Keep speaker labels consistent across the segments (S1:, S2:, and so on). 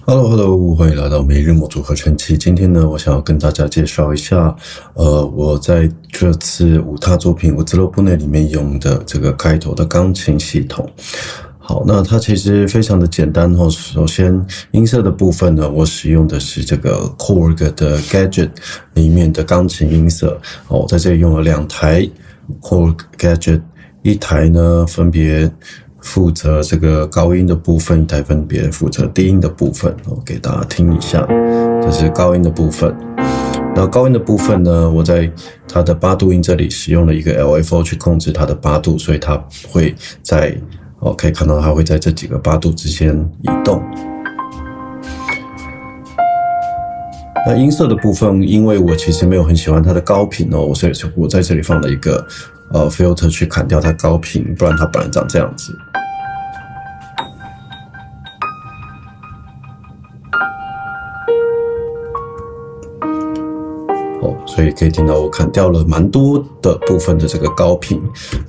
S1: Hello，欢迎来到每日某组合成器。今天呢，我想要跟大家介绍一下，我在这次舞踏作品《Uzlo Bune》里面用的这个开头的钢琴系统。好，那它其实非常的简单哦。首先，音色的部分呢，我使用的是这个 Korg 的 Gadget 里面的钢琴音色。我在这里用了2台 Korg Gadget， 一台呢分别负责这个高音的部分，一台分别负责低音的部分。给大家听一下，这是高音的部分。那高音的部分呢，我在它的8度音这里使用了一个 LFO 去控制它的8度，所以它会在可以看到它会在这几个8度之间移动。那音色的部分，因为我其实没有很喜欢它的高频所以我在这里放了一个filter 去砍掉它高频，不然它本来长这样子。所以可以听到我砍掉了蛮多的部分的这个高频。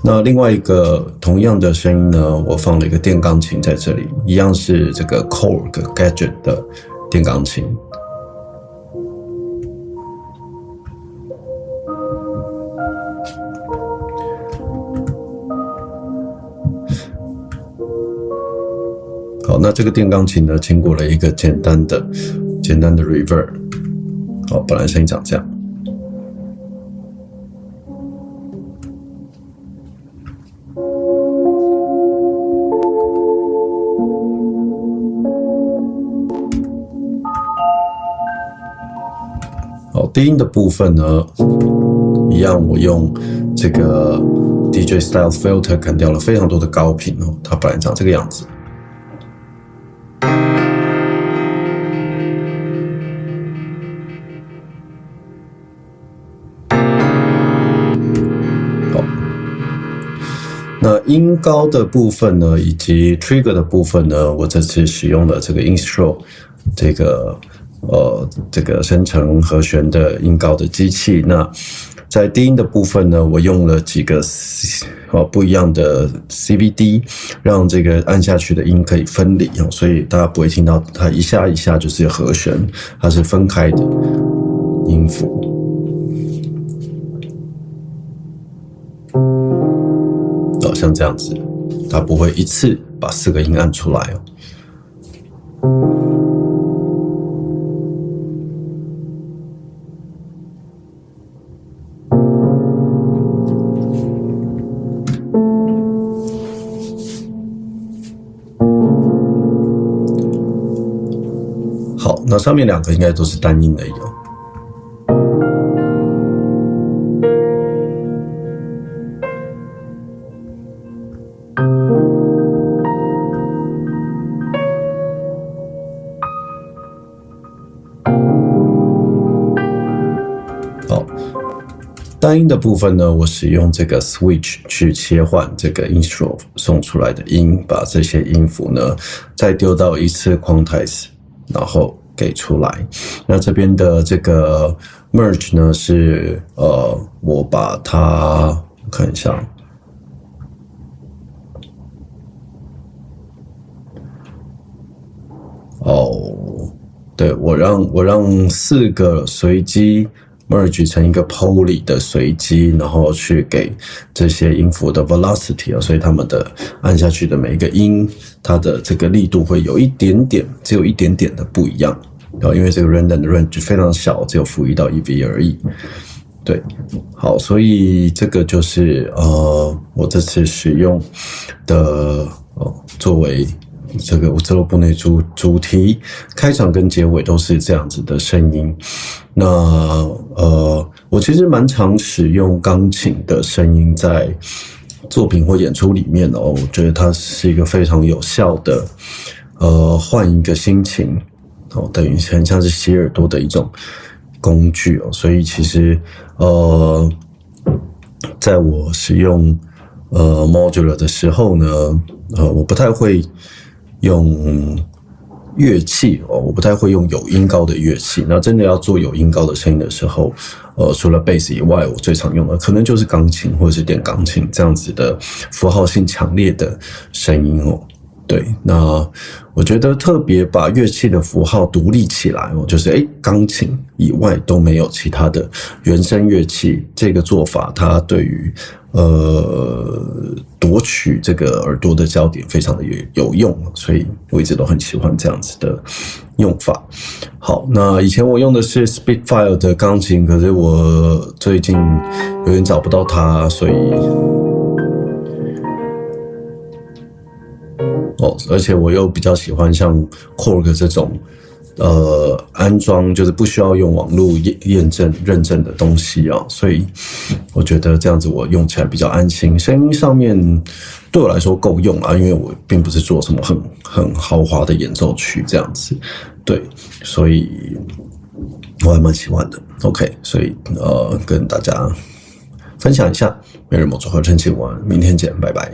S1: 那另外一个同样的声音呢，我放了一个电钢琴在这里，一样是这个 Korg Gadget 的电钢琴。好，那这个电钢琴呢，经过了一个简单的 reverb。本来声音长这样。好，低音的部分呢，一样我用这个 DJ Style Filter 砍掉了非常多的高频它本来长这个样子。那音高的部分呢，以及 trigger 的部分呢，我这次使用了这个 Instro 这个生成和弦的音高的机器。那在低音的部分呢，我用了几个不一样的 CVD， 让这个按下去的音可以分离所以大家不会听到它一下一下就是和弦，它是分开的音符。像这样子，它不会一次把4个音按出来好，那上面2个应该都是单音而已单音的部分呢，我使用这个 switch 去切换这个 instro 送出来的音，把这些音符呢再丢到一次 quantize， 然后给出来。那这边的这个 merge 呢是我把它看一下，对，我让4个随机merge 成一个 poly 的随机，然后去给这些音符的 velocity 所以它们的按下去的每一个音，它的这个力度会有一点点，只有一点点的不一样。因为这个 random 的 range 非常小，只有负1到1V 而已。对，好，所以这个就是我这次使用的作为这个Uzlo Bune主题开场跟结尾都是这样子的声音。那我其实蛮常使用钢琴的声音在作品或演出里面我觉得它是一个非常有效的换一个心情等于很像是洗耳朵的一种工具所以其实在我使用modular 的时候呢我不太会用乐器我不太会用有音高的乐器。那真的要做有音高的声音的时候，除了贝斯以外，我最常用的可能就是钢琴或者是电钢琴这样子的符号性强烈的声音对，那我觉得特别把乐器的符号独立起来哦，就是钢琴以外都没有其他的原声乐器，这个做法它对于夺取这个耳朵的焦点非常的有用，所以我一直都很喜欢这样子的用法。好，那以前我用的是 Spitfire 的钢琴，可是我最近有点找不到它，所以而且我又比较喜欢像 Korg 这种安装就是不需要用网络认证的东西啊，所以我觉得这样子我用起来比较安心，声音上面对我来说够用啦，因为我并不是做什么很豪华的演奏曲这样子，对，所以我还蛮喜欢的。OK， 所以跟大家分享一下，每日某周合成起我明天见，拜拜。